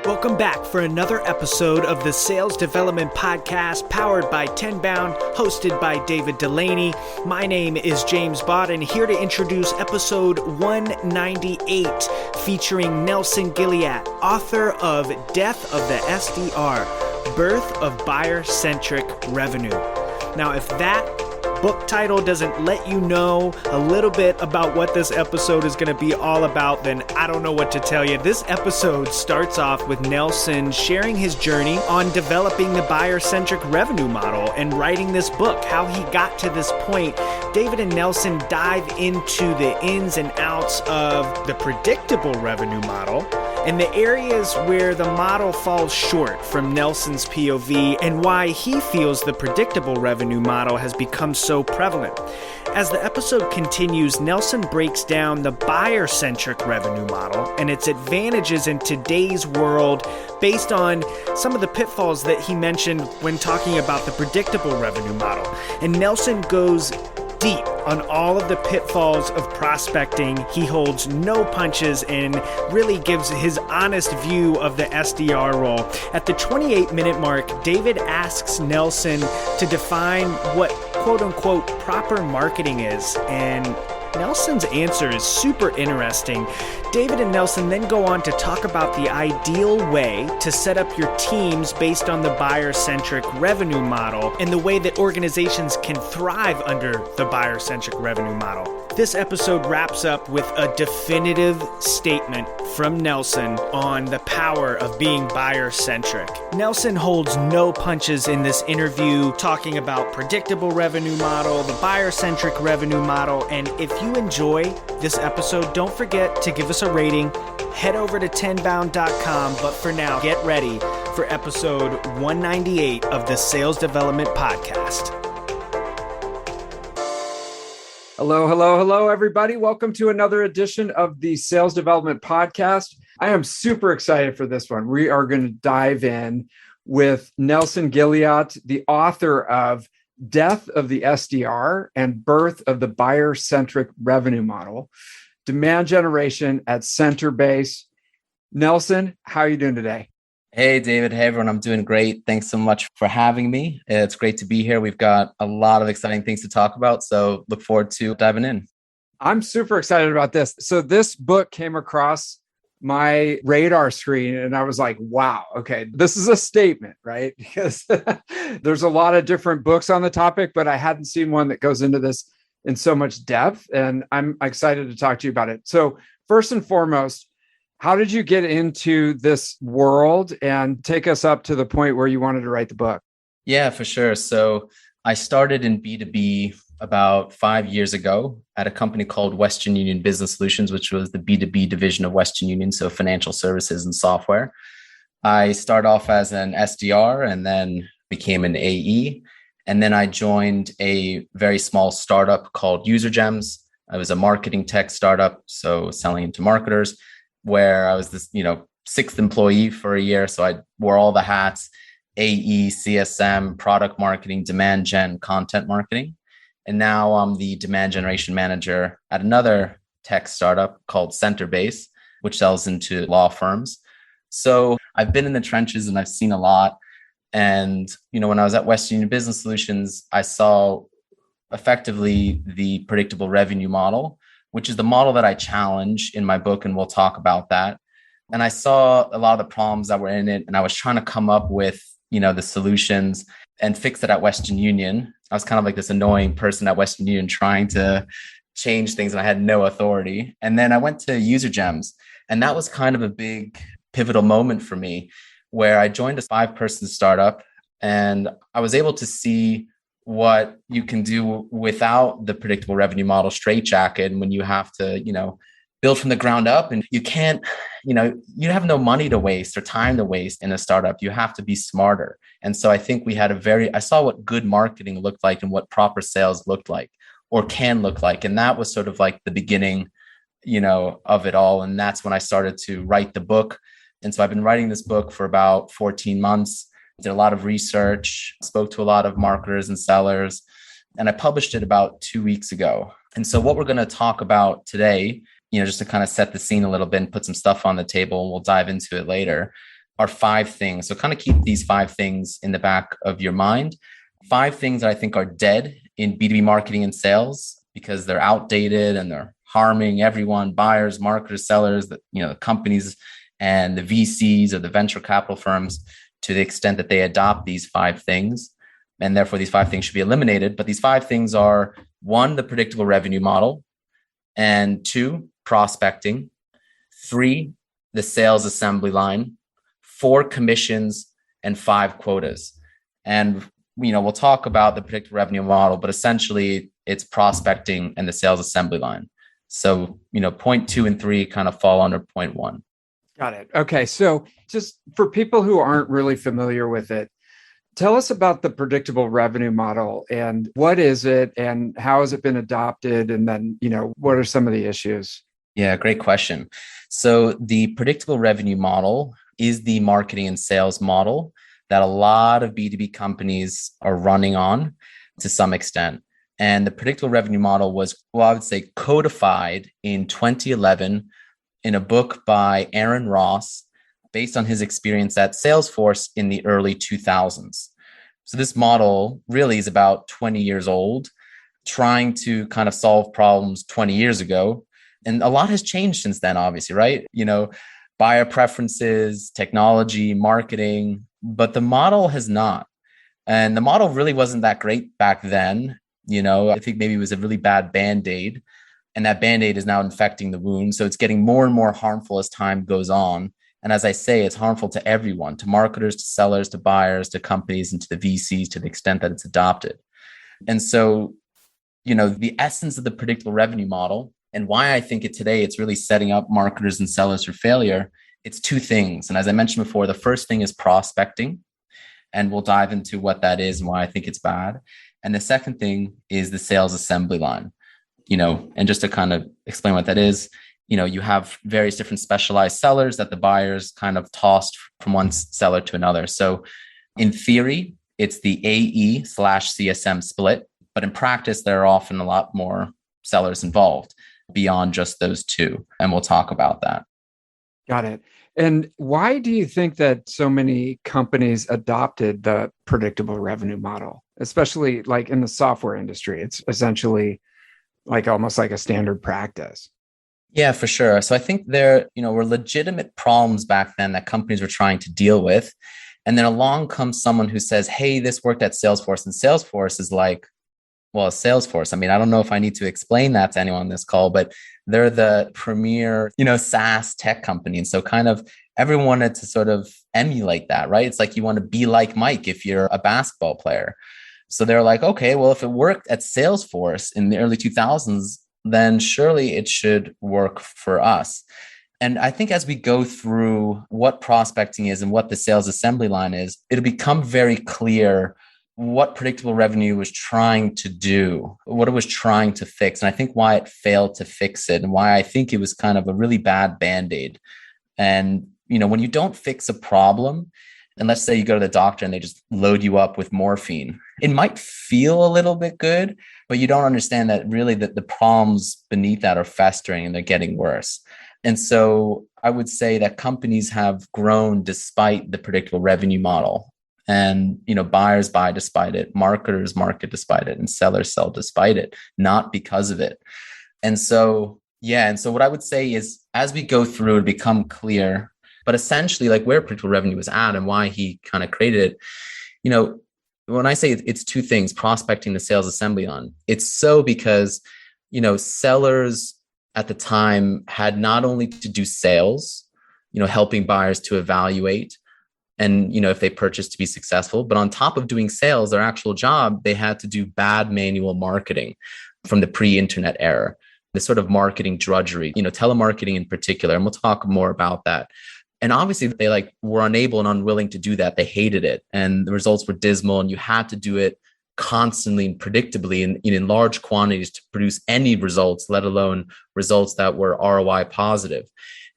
Welcome back for another episode of the Sales Development Podcast powered by Tenbound, hosted by David Delaney. My name is James Bodden, here to introduce episode 198, featuring Nelson Gilliat, author of Death of the SDR, Birth of Buyer Centric Revenue. Now, if that book title doesn't let you know a little bit about what this episode is going to be all about, then I don't know what to tell you. This episode starts off with Nelson sharing his journey on developing the buyer-centric revenue model and writing this book, how he got to this point. David and Nelson dive into the ins and outs of the predictable revenue model and the areas where the model falls short from Nelson's POV and why he feels the predictable revenue model has become so prevalent. As the episode continues, Nelson breaks down the buyer-centric revenue model and its advantages in today's world based on some of the pitfalls that he mentioned when talking about the predictable revenue model. And Nelson goes deep on all of the pitfalls of prospecting. He holds no punches and really gives his honest view of the SDR role. At the 28-minute mark, David asks Nelson to define what quote-unquote proper marketing is, and Nelson's answer is super interesting. David and Nelson then go on to talk about the ideal way to set up your teams based on the buyer-centric revenue model and the way that organizations can thrive under the buyer-centric revenue model. This episode wraps up with a definitive statement from Nelson on the power of being buyer-centric. Nelson holds no punches in this interview, talking about predictable revenue model, the buyer-centric revenue model, and if you enjoy this episode, don't forget to give us a rating. Head over to tenbound.com, but for now, get ready for episode 198 of the Sales Development Podcast. Hello, everybody. Welcome to another edition of the Sales Development Podcast. I am super excited for this one. We are going to dive in with Nelson Gilliat, the author of Death of the SDR and Birth of the Buyer-Centric Revenue Model, Demand Generation at Center Base. Nelson, how are you doing today? Hey, David. Hey, everyone. I'm doing great. Thanks so much for having me. It's great to be here. We've got a lot of exciting things to talk about, so look forward to diving in. I'm super excited about this. So this book came across my radar screen and I was like, wow, okay, this is a statement, right? Because there's a lot of different books on the topic, but I hadn't seen one that goes into this in so much depth, and I'm excited to talk to you about it. So first and foremost, how did you get into this world, and take us up to the point where you wanted to write the book? Yeah, for sure. So I started in B2B about 5 years ago at a company called Western Union Business Solutions, which was the B2B division of Western Union, so financial services and software. I started off as an SDR and then became an AE. And then I joined a very small startup called UserGems. I was a marketing tech startup, so selling to marketers, where I was this, sixth employee for a year. So I wore all the hats: AE, CSM, product marketing, demand gen, content marketing. And now I'm the demand generation manager at another tech startup called Centerbase, which sells into law firms. So I've been in the trenches and I've seen a lot. And, when I was at Western Union Business Solutions, I saw effectively the predictable revenue model, which is the model that I challenge in my book, and we'll talk about that. And I saw a lot of the problems that were in it, and I was trying to come up with, the solutions and fix it at Western Union. I was kind of like this annoying person at Western Union trying to change things, and I had no authority. And then I went to UserGems, and that was kind of a big pivotal moment for me, where I joined a 5-person startup, and I was able to see what you can do without the predictable revenue model straitjacket, and when you have to, build from the ground up, and you can't, you have no money to waste or time to waste in a startup. You have to be smarter. And so I think we had I saw what good marketing looked like and what proper sales looked like or can look like. And that was sort of like the beginning, of it all. And that's when I started to write the book. And so I've been writing this book for about 14 months, did a lot of research, spoke to a lot of marketers and sellers, and I published it about 2 weeks ago. And so what we're going to talk about today, just to kind of set the scene a little bit and put some stuff on the table, and we'll dive into it later, are 5 things. So kind of keep these 5 things in the back of your mind. 5 things that I think are dead in B2B marketing and sales because they're outdated and they're harming everyone, buyers, marketers, sellers, the companies and the VCs or the venture capital firms, to the extent that they adopt these 5 things. And therefore these 5 things should be eliminated. But these 5 things are: 1, the predictable revenue model; and 2, prospecting; 3, the sales assembly line; 4, commissions; and 5, quotas. And we'll talk about the predictable revenue model, but essentially it's prospecting and the sales assembly line. So, point 2 and 3 kind of fall under point 1. Got it. Okay. So just for people who aren't really familiar with it, tell us about the predictable revenue model and what is it and how has it been adopted? And then, what are some of the issues? Yeah, great question. So the predictable revenue model is the marketing and sales model that a lot of B2B companies are running on to some extent. And the predictable revenue model was, I would say, codified in 2011 in a book by Aaron Ross, based on his experience at Salesforce in the early 2000s. So this model really is about 20 years old, trying to kind of solve problems 20 years ago. And a lot has changed since then, obviously, right? Buyer preferences, technology, marketing, but the model has not. And the model really wasn't that great back then. I think maybe it was a really bad Band-Aid, and that Band-Aid is now infecting the wound. So it's getting more and more harmful as time goes on. And as I say, it's harmful to everyone, to marketers, to sellers, to buyers, to companies, and to the VCs to the extent that it's adopted. And so, the essence of the predictable revenue model and why I think today it's really setting up marketers and sellers for failure, it's 2 things. And as I mentioned before, the first thing is prospecting. And we'll dive into what that is and why I think it's bad. And the second thing is the sales assembly line. And just to kind of explain what that is, you have various different specialized sellers that the buyers kind of tossed from one seller to another. So in theory, it's the AE/CSM split, but in practice, there are often a lot more sellers involved beyond just those 2. And we'll talk about that. Got it. And why do you think that so many companies adopted the predictable revenue model, especially like in the software industry? It's essentially like almost like a standard practice. Yeah, for sure. So I think there, were legitimate problems back then that companies were trying to deal with. And then along comes someone who says, hey, this worked at Salesforce. And Salesforce is like, well, Salesforce. I mean, I don't know if I need to explain that to anyone on this call, but they're the premier, SaaS tech company. And so kind of everyone wanted to sort of emulate that, right? It's like you want to be like Mike if you're a basketball player. So they're like, okay, well, if it worked at Salesforce in the early 2000s, then surely it should work for us. And I think as we go through what prospecting is and what the sales assembly line is, it'll become very clear what predictable revenue was trying to do, what it was trying to fix. And I think why it failed to fix it and why I think it was kind of a really bad Band-Aid. And, when you don't fix a problem, and let's say you go to the doctor and they just load you up with morphine, it might feel a little bit good, but you don't understand that really that the problems beneath that are festering and they're getting worse. And so I would say that companies have grown despite the predictable revenue model. And, buyers buy despite it, marketers market despite it, and sellers sell despite it, not because of it. And so, what I would say is as we go through, it become clear, but essentially like where predictable revenue was at and why he kind of created it, when I say it's 2 things, prospecting, the sales assembly line, it's so because, sellers at the time had not only to do sales, helping buyers to evaluate and, if they purchased to be successful, but on top of doing sales, their actual job, they had to do bad manual marketing from the pre-internet era, the sort of marketing drudgery, telemarketing in particular. And we'll talk more about that. And obviously they were unable and unwilling to do that. They hated it and the results were dismal and you had to do it constantly and predictably in large quantities to produce any results, let alone results that were ROI positive.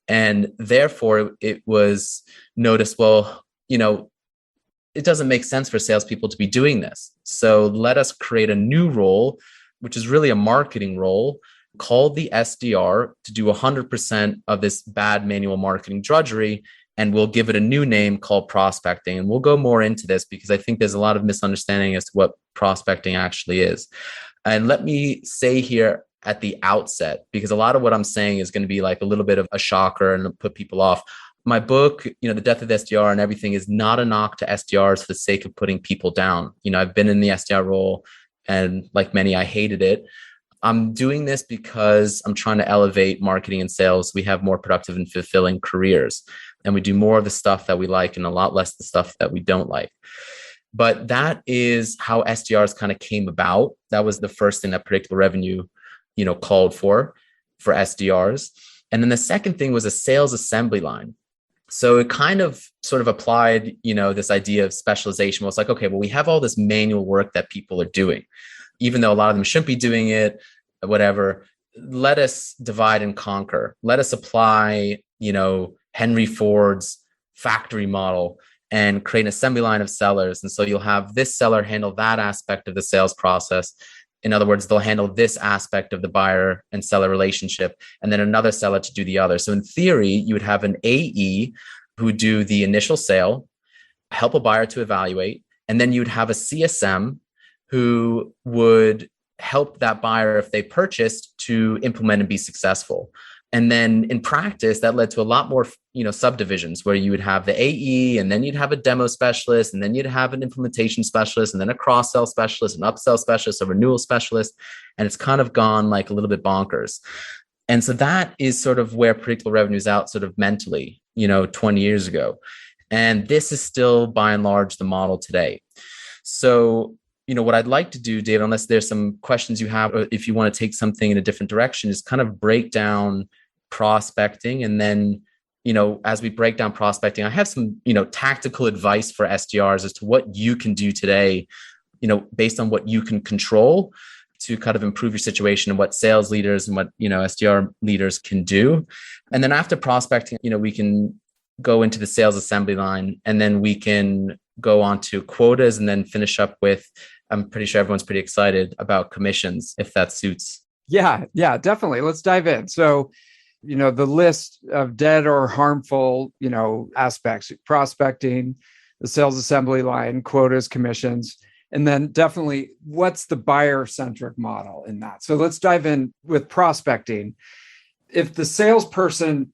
And therefore it was noticed, well, it doesn't make sense for salespeople to be doing this. So let us create a new role, which is really a marketing role called the SDR to do 100% of this bad manual marketing drudgery and we'll give it a new name called prospecting. And we'll go more into this because I think there's a lot of misunderstanding as to what prospecting actually is. And let me say here at the outset, because a lot of what I'm saying is going to be like a little bit of a shocker and put people off. My book, The Death of the SDR and everything, is not a knock to SDRs for the sake of putting people down. I've been in the SDR role, and like many, I hated it. I'm doing this because I'm trying to elevate marketing and sales. We have more productive and fulfilling careers, and we do more of the stuff that we like and a lot less the stuff that we don't like. But that is how SDRs kind of came about. That was the first thing that predictable revenue, called for SDRs. And then the second thing was a sales assembly line. So it kind of sort of applied, this idea of specialization. Well, it's like, okay, well, we have all this manual work that people are doing, even though a lot of them shouldn't be doing it, whatever. Let us divide and conquer. Let us apply, Henry Ford's factory model and create an assembly line of sellers. And so you'll have this seller handle that aspect of the sales process. In other words, they'll handle this aspect of the buyer and seller relationship, and then another seller to do the other. So in theory, you would have an AE who would do the initial sale, help a buyer to evaluate, and then you'd have a CSM who would help that buyer, if they purchased, to implement and be successful. And then in practice, that led to a lot more, subdivisions where you would have the AE, and then you'd have a demo specialist, and then you'd have an implementation specialist, and then a cross-sell specialist, an upsell specialist, a renewal specialist. And it's kind of gone like a little bit bonkers. And so that is sort of where predictable revenue is out sort of mentally, 20 years ago. And this is still by and large the model today. So, what I'd like to do, David, unless there's some questions you have, or if you want to take something in a different direction, is kind of break down prospecting. And then, as we break down prospecting, I have some, tactical advice for SDRs as to what you can do today, based on what you can control to kind of improve your situation, and what sales leaders and what, SDR leaders can do. And then after prospecting, we can go into the sales assembly line, and then we can go on to quotas, and then finish up with, I'm pretty sure everyone's pretty excited about commissions, if that suits. Yeah, definitely. Let's dive in. So, the list of dead or harmful, aspects: prospecting, the sales assembly line, quotas, commissions, and then definitely what's the buyer centric model in that. So let's dive in with prospecting. If the salesperson,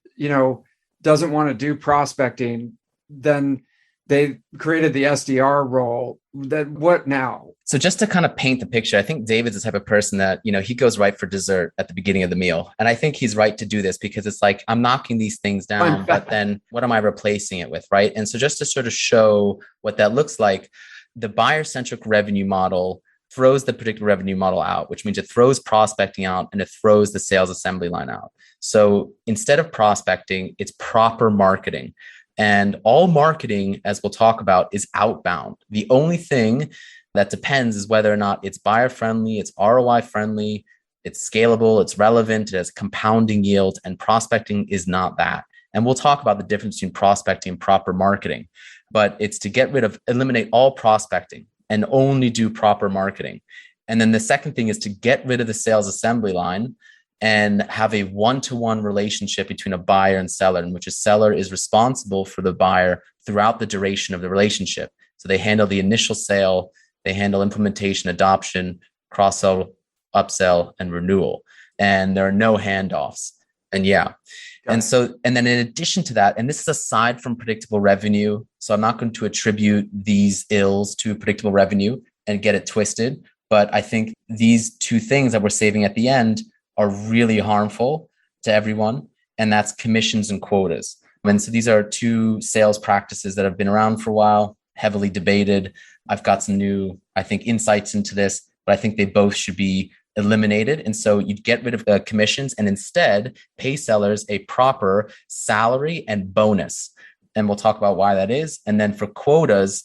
doesn't want to do prospecting, then they created the SDR role. Then what now? So just to kind of paint the picture, I think David's the type of person that, he goes right for dessert at the beginning of the meal. And I think he's right to do this, because it's like, I'm knocking these things down, but then what am I replacing it with, right? And so just to sort of show what that looks like, the buyer centric revenue model throws the predictable revenue model out, which means it throws prospecting out and it throws the sales assembly line out. So instead of prospecting, it's proper marketing. And all marketing, as we'll talk about, is outbound. The only thing that depends is whether or not it's buyer friendly, it's ROI friendly, it's scalable, it's relevant, it has compounding yield, and prospecting is not that. And we'll talk about the difference between prospecting and proper marketing, but it's to eliminate all prospecting and only do proper marketing. And then the second thing is to get rid of the sales assembly line and have a one-to-one relationship between a buyer and seller, in which a seller is responsible for the buyer throughout the duration of the relationship. So they handle the initial sale, they handle implementation, adoption, cross-sell, upsell, and renewal. And there are no handoffs. And and then in addition to that, and this is aside from predictable revenue, so I'm not going to attribute these ills to predictable revenue and get it twisted, but I think these two things that we're saving at the end are really harmful to everyone, and that's commissions and quotas. And so these are two sales practices that have been around for a while, heavily debated. I've got some new, I think, insights into this, but I think they both should be eliminated. And so you'd get rid of commissions and instead pay sellers a proper salary and bonus. And we'll talk about why that is. And then for quotas,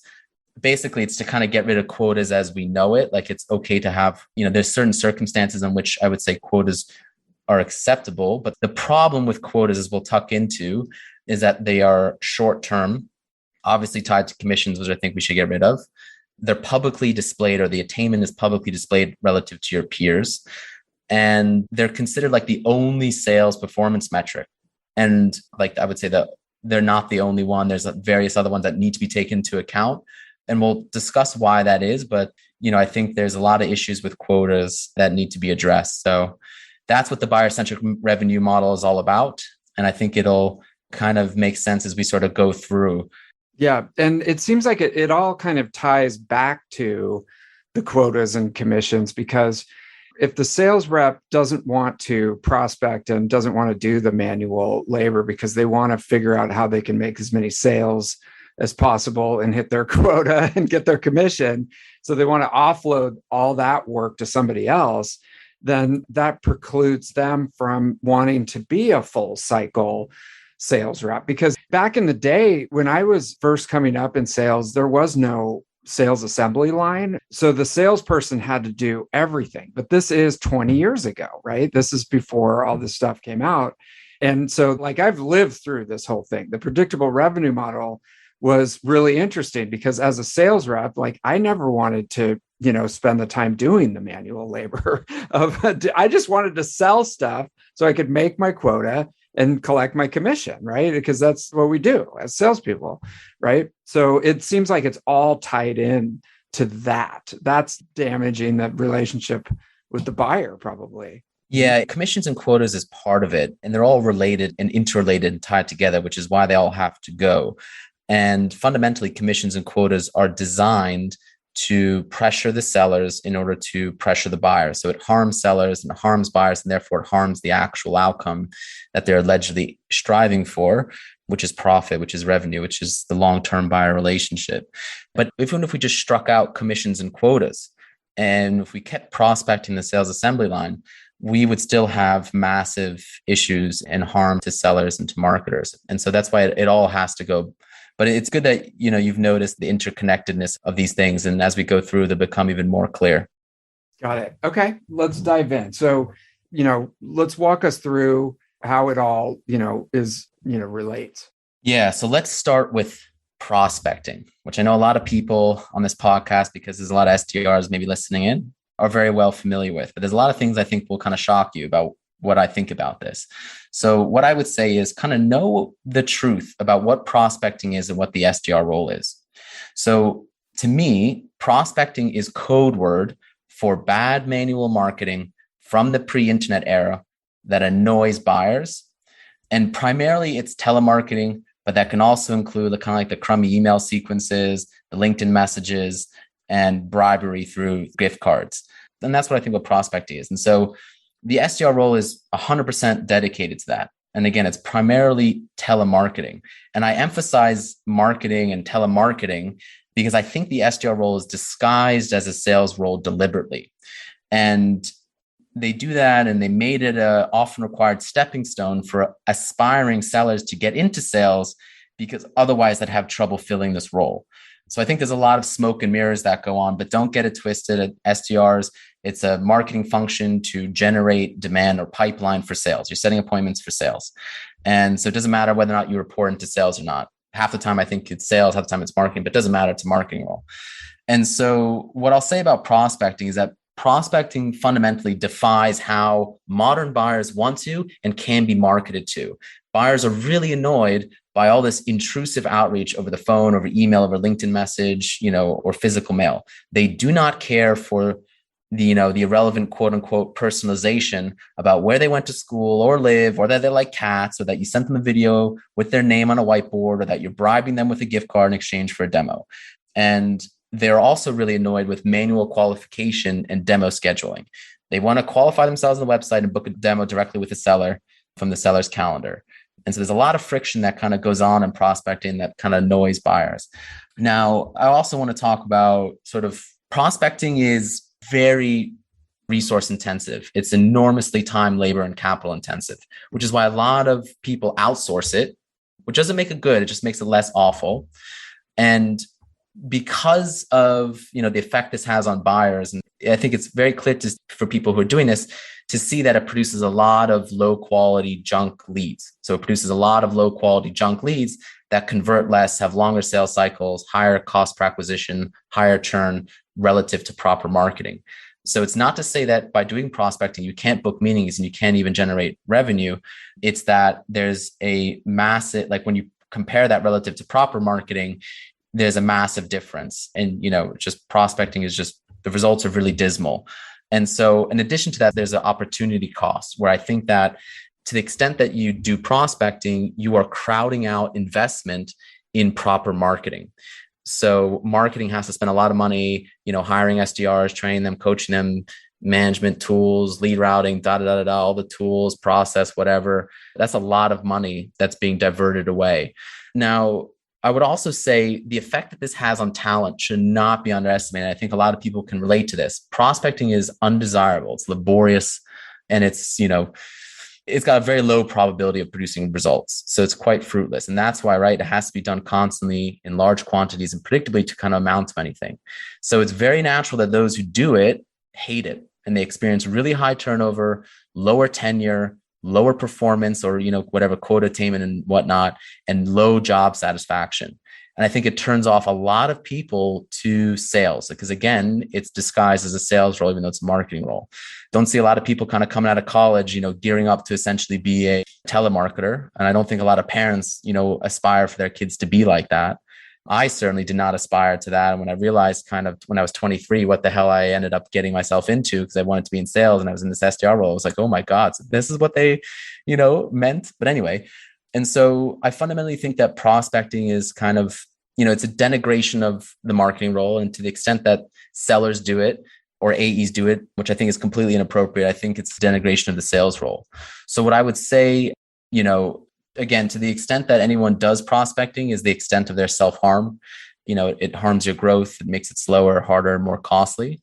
basically it's to kind of get rid of quotas as we know it. Like, it's okay to have, there's certain circumstances in which I would say quotas are acceptable. But the problem with quotas, as we'll tuck into, is that they are short-term, obviously tied to commissions, which I think we should get rid of. They're publicly displayed, or the attainment is publicly displayed relative to your peers. And they're considered like the only sales performance metric. And like, I would say the they're not the only one. There's various other ones that need to be taken into account. And we'll discuss why that is. But, I think there's a lot of issues with quotas that need to be addressed. So that's what the buyer centric revenue model is all about. And I think it'll kind of make sense as we sort of go through. Yeah. And it seems like it all kind of ties back to the quotas and commissions, because if the sales rep doesn't want to prospect and doesn't want to do the manual labor because they want to figure out how they can make as many sales as possible and hit their quota and get their commission, so they want to offload all that work to somebody else, then that precludes them from wanting to be a full cycle sales rep. Because back in the day, when I was first coming up in sales, there was no sales assembly line. So the salesperson had to do everything. But this is 20 years ago, right? This is before all this stuff came out. And so I've lived through this whole thing. The predictable revenue model was really interesting because as a sales rep, I never wanted to, spend the time doing the manual labor I just wanted to sell stuff so I could make my quota and collect my commission, right? Because that's what we do as salespeople, right? So it seems like it's all tied in to that. That's damaging the relationship with the buyer, probably. Yeah, commissions and quotas is part of it, and they're all related and interrelated and tied together, which is why they all have to go. And fundamentally, commissions and quotas are designed to pressure the sellers in order to pressure the buyers. So it harms sellers and it harms buyers, and therefore it harms the actual outcome that they're allegedly striving for, which is profit, which is revenue, which is the long-term buyer relationship. But even if we just struck out commissions and quotas, and if we kept prospecting the sales assembly line, we would still have massive issues and harm to sellers and to marketers. And so that's why it all has to go. But it's good that, you've noticed the interconnectedness of these things. And as we go through, they become even more clear. Got it. Okay, let's dive in. So, let's walk us through how it all, is, relates. Yeah. So let's start with prospecting, which I know a lot of people on this podcast, because there's a lot of SDRs maybe listening in, are very well familiar with. But there's a lot of things I think will kind of shock you about what I think about this. So what I would say is kind of know the truth about what prospecting is and what the SDR role is. So to me, prospecting is code word for bad manual marketing from the pre-internet era that annoys buyers. And primarily it's telemarketing, but that can also include the crummy email sequences, the LinkedIn messages, and bribery through gift cards. And that's what I think what prospecting is. And so the SDR role is 100% dedicated to that. And again, it's primarily telemarketing. And I emphasize marketing and telemarketing because I think the SDR role is disguised as a sales role deliberately. And they do that, and they made it a often required stepping stone for aspiring sellers to get into sales, because otherwise they'd have trouble filling this role. So I think there's a lot of smoke and mirrors that go on, but don't get it twisted. At SDRs, it's a marketing function to generate demand or pipeline for sales. You're setting appointments for sales. And so it doesn't matter whether or not you report into sales or not. Half the time I think it's sales, half the time it's marketing, but it doesn't matter. It's a marketing role. And so what I'll say about prospecting is that prospecting fundamentally defies how modern buyers want to and can be marketed to. Buyers are really annoyed by all this intrusive outreach over the phone, over email, over LinkedIn message, or physical mail. They do not care for the irrelevant quote unquote personalization about where they went to school or live, or that they like cats, or that you sent them a video with their name on a whiteboard, or that you're bribing them with a gift card in exchange for a demo. And they're also really annoyed with manual qualification and demo scheduling. They want to qualify themselves on the website and book a demo directly with the seller from the seller's calendar. And so there's a lot of friction that kind of goes on in prospecting that kind of annoys buyers. Now, I also want to talk about sort of prospecting is very resource intensive. It's enormously time, labor, and capital intensive, which is why a lot of people outsource it, which doesn't make it good. It just makes it less awful. And because of the effect this has on buyers, and I think it's very clear for people who are doing this to see that it produces a lot of low quality junk leads. So it produces a lot of low quality junk leads that convert less, have longer sales cycles, higher cost per acquisition, higher churn relative to proper marketing. So it's not to say that by doing prospecting, you can't book meetings and you can't even generate revenue. It's that there's a massive, when you compare that relative to proper marketing, there's a massive difference. And, just prospecting is just, the results are really dismal. And so in addition to that, there's an opportunity cost where I think that to the extent that you do prospecting, you are crowding out investment in proper marketing. So marketing has to spend a lot of money, hiring SDRs, training them, coaching them, management tools, lead routing, all the tools, process, whatever. That's a lot of money that's being diverted away. Now, I would also say the effect that this has on talent should not be underestimated. I think a lot of people can relate to this. Prospecting is undesirable. It's laborious, and it's got a very low probability of producing results. So it's quite fruitless. And that's why, right, it has to be done constantly in large quantities and predictably to kind of amount to anything. So it's very natural that those who do it hate it, and they experience really high turnover, lower tenure, lower performance, or, whatever quota attainment and whatnot, and low job satisfaction. And I think it turns off a lot of people to sales because, again, it's disguised as a sales role, even though it's a marketing role. Don't see a lot of people kind of coming out of college, gearing up to essentially be a telemarketer. And I don't think a lot of parents, aspire for their kids to be like that. I certainly did not aspire to that. And when I realized kind of when I was 23, what the hell I ended up getting myself into, because I wanted to be in sales and I was in this SDR role, I was like, oh my God, so this is what they, meant. But anyway, and so I fundamentally think that prospecting is kind of, it's a denigration of the marketing role. And to the extent that sellers do it or AEs do it, which I think is completely inappropriate, I think it's denigration of the sales role. So what I would say, again, to the extent that anyone does prospecting is the extent of their self-harm. It harms your growth. It makes it slower, harder, more costly.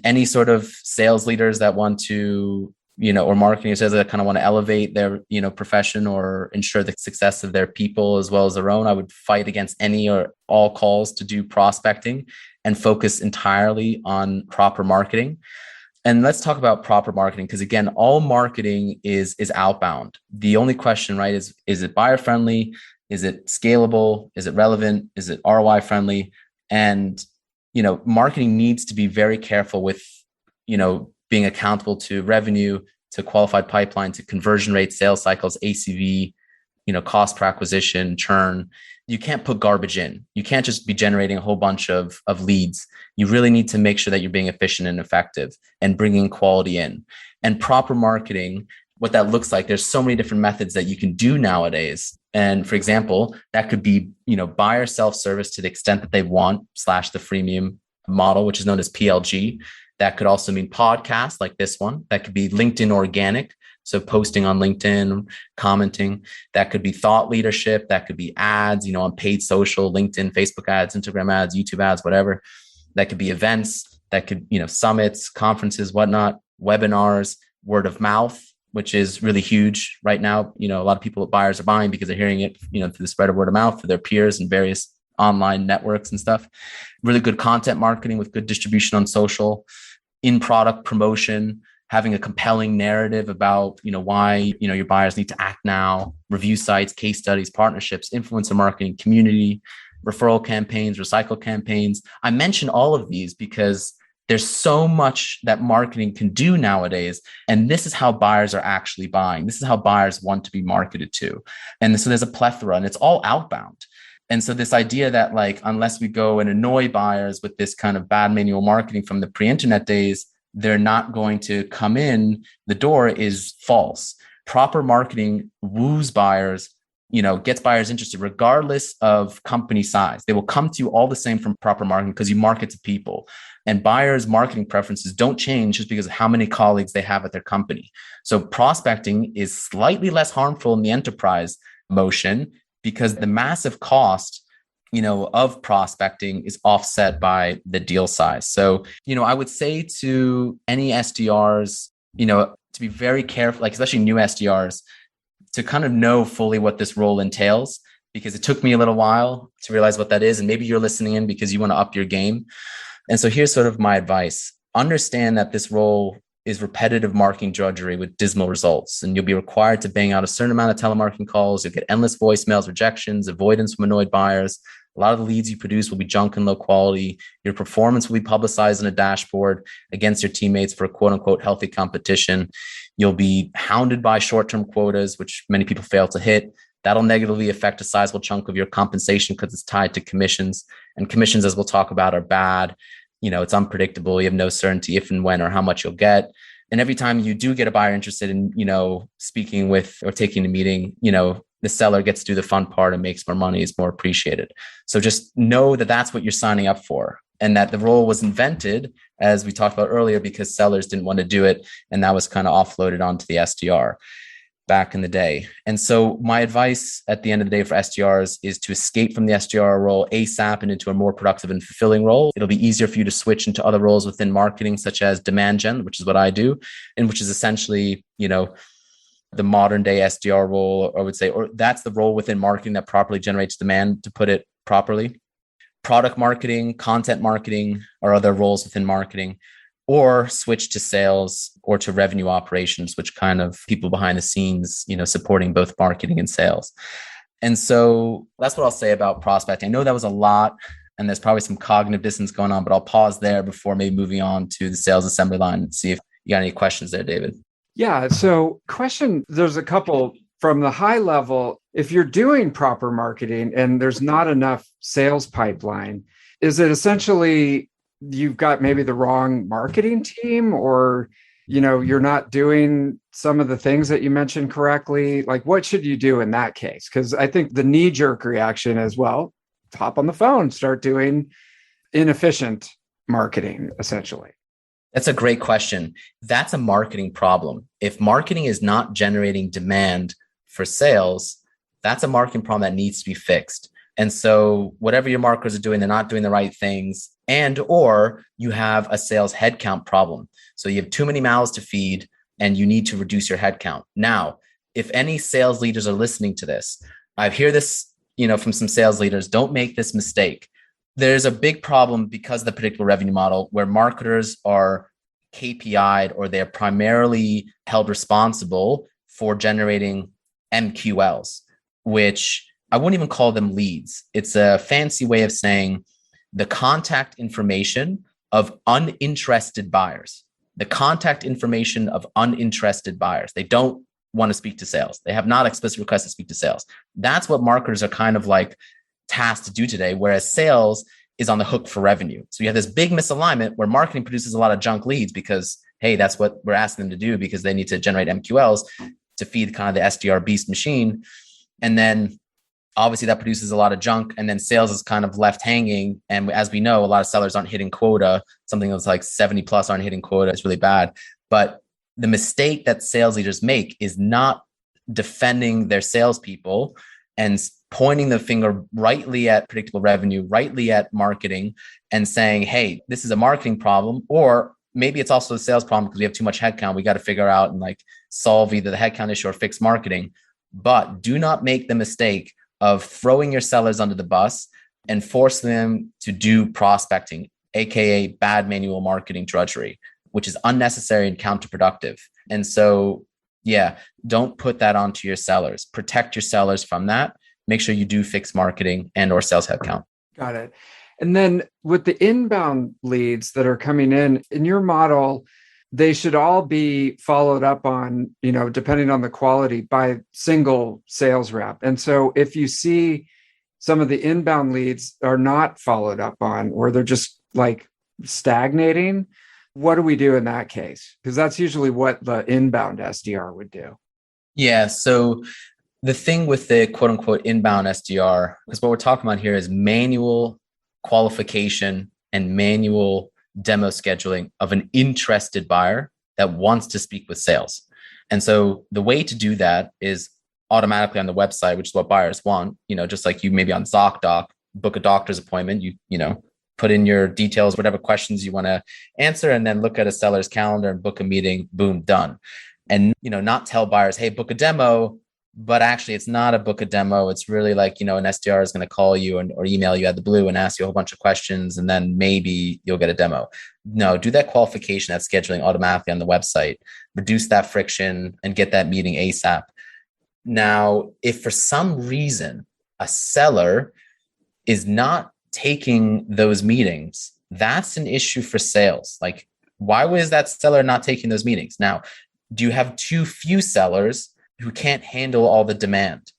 Any sort of sales leaders that want to, or marketing sales that kind of want to elevate their, profession or ensure the success of their people as well as their own, I would fight against any or all calls to do prospecting and focus entirely on proper marketing. And let's talk about proper marketing, because again, all marketing is outbound. The only question, right, is it buyer friendly? Is it scalable? Is it relevant? Is it ROI friendly? And, marketing needs to be very careful with, being accountable to revenue, to qualified pipeline, to conversion rate, sales cycles, ACV, cost per acquisition, churn. You can't put garbage in. You can't just be generating a whole bunch of leads. You really need to make sure that you're being efficient and effective and bringing quality in. And proper marketing, what that looks like, there's so many different methods that you can do nowadays. And for example, that could be, buyer self-service to the extent that they want / the freemium model, which is known as PLG. That could also mean podcasts like this one. That could be LinkedIn organic. So posting on LinkedIn, commenting. That could be thought leadership. That could be ads, on paid social, LinkedIn, Facebook ads, Instagram ads, YouTube ads, whatever. That could be events. That could, summits, conferences, whatnot, webinars, word of mouth, which is really huge right now. A lot of people, buyers are buying because they're hearing it, through the spread of word of mouth, through their peers and various online networks and stuff. Really good content marketing with good distribution on social, in-product promotion, having a compelling narrative about, why, your buyers need to act now, review sites, case studies, partnerships, influencer marketing, community, referral campaigns, recycle campaigns. I mention all of these because there's so much that marketing can do nowadays. And this is how buyers are actually buying. This is how buyers want to be marketed to. And so there's a plethora, and it's all outbound. And so this idea that unless we go and annoy buyers with this kind of bad manual marketing from the pre-internet days, they're not going to come in the door is false. Proper marketing woos buyers, gets buyers interested regardless of company size. They will come to you all the same from proper marketing because you market to people. And buyers' marketing preferences don't change just because of how many colleagues they have at their company. So prospecting is slightly less harmful in the enterprise motion because the massive cost, of prospecting is offset by the deal size. So, I would say to any SDRs, to be very careful, especially new SDRs, to kind of know fully what this role entails, because it took me a little while to realize what that is. And maybe you're listening in because you want to up your game. And so here's sort of my advice. Understand that this role is repetitive marketing drudgery with dismal results. And you'll be required to bang out a certain amount of telemarketing calls. You'll get endless voicemails, rejections, avoidance from annoyed buyers. A lot of the leads you produce will be junk and low quality. Your performance will be publicized in a dashboard against your teammates for a quote unquote healthy competition. You'll be hounded by short-term quotas, which many people fail to hit. That'll negatively affect a sizable chunk of your compensation because it's tied to commissions. And commissions, as we'll talk about, are bad. It's unpredictable. You have no certainty if and when or how much you'll get. And every time you do get a buyer interested in, speaking with or taking a meeting, the seller gets to do the fun part and makes more money, is more appreciated. So just know that that's what you're signing up for, and that the role was invented, as we talked about earlier, because sellers didn't want to do it. And that was kind of offloaded onto the SDR back in the day. And so my advice at the end of the day for SDRs is to escape from the SDR role ASAP and into a more productive and fulfilling role. It'll be easier for you to switch into other roles within marketing, such as demand gen, which is what I do, and which is essentially, the modern day SDR role, I would say, or that's the role within marketing that properly generates demand, to put it properly. Product marketing, content marketing are other roles within marketing, or switch to sales or to revenue operations, which kind of people behind the scenes, supporting both marketing and sales. And so that's what I'll say about prospecting. I know that was a lot, and there's probably some cognitive dissonance going on, but I'll pause there before maybe moving on to the sales assembly line and see if you got any questions there, David. Yeah. So there's a couple from the high level. If you're doing proper marketing and there's not enough sales pipeline, is it essentially you've got maybe the wrong marketing team, or, you're not doing some of the things that you mentioned correctly? Like, what should you do in that case? Because I think the knee-jerk reaction is, well, hop on the phone, start doing inefficient marketing, essentially. That's a great question. That's a marketing problem. If marketing is not generating demand for sales, that's a marketing problem that needs to be fixed. And so whatever your marketers are doing, they're not doing the right things, or you have a sales headcount problem. So you have too many mouths to feed and you need to reduce your headcount. Now, if any sales leaders are listening to this, I hear this, from some sales leaders, don't make this mistake. There's a big problem because of the predictable revenue model, where marketers are KPI'd, or they're primarily held responsible for generating MQLs, which I wouldn't even call them leads. It's a fancy way of saying the contact information of uninterested buyers. The contact information of uninterested buyers. They don't want to speak to sales. They have not explicit requests to speak to sales. That's what marketers are kind of like tasked to do today, whereas sales is on the hook for revenue. So you have this big misalignment where marketing produces a lot of junk leads because, hey, that's what we're asking them to do because they need to generate MQLs to feed kind of the SDR beast machine. And then obviously that produces a lot of junk, and then sales is kind of left hanging. And as we know, a lot of sellers aren't hitting quota. Something that's like 70 plus aren't hitting quota. It's really bad. But the mistake that sales leaders make is not defending their salespeople and pointing the finger rightly at predictable revenue, rightly at marketing, and saying, hey, this is a marketing problem, or maybe it's also a sales problem because we have too much headcount. We got to figure out and like solve either the headcount issue or fix marketing. But do not make the mistake of throwing your sellers under the bus and force them to do prospecting, aka bad manual marketing drudgery, which is unnecessary and counterproductive. And so, yeah, don't put that onto your sellers. Protect your sellers from that. Make sure you do fix marketing and or sales headcount. Got it. And then with the inbound leads that are coming in your model, they should all be followed up on, depending on the quality, by single sales rep. And so if you see some of the inbound leads are not followed up on, or they're just like stagnating, what do we do in that case? Because that's usually what the inbound SDR would do. Yeah. So the thing with the quote unquote inbound SDR, because what we're talking about here is manual qualification and manual demo scheduling of an interested buyer that wants to speak with sales. And so the way to do that is automatically on the website, which is what buyers want, just like you maybe on ZocDoc, book a doctor's appointment, you put in your details, whatever questions you want to answer, and then look at a seller's calendar and book a meeting, boom, done. And, not tell buyers, hey, book a demo, but actually it's not a book a demo. It's really like, an SDR is going to call you or email you out the blue and ask you a whole bunch of questions, and then maybe you'll get a demo. No, do that qualification, that scheduling automatically on the website, reduce that friction and get that meeting ASAP. Now, if for some reason a seller is not taking those meetings, that's an issue for sales. Like, why was that seller not taking those meetings? Now, do you have too few sellers who can't handle all the demand?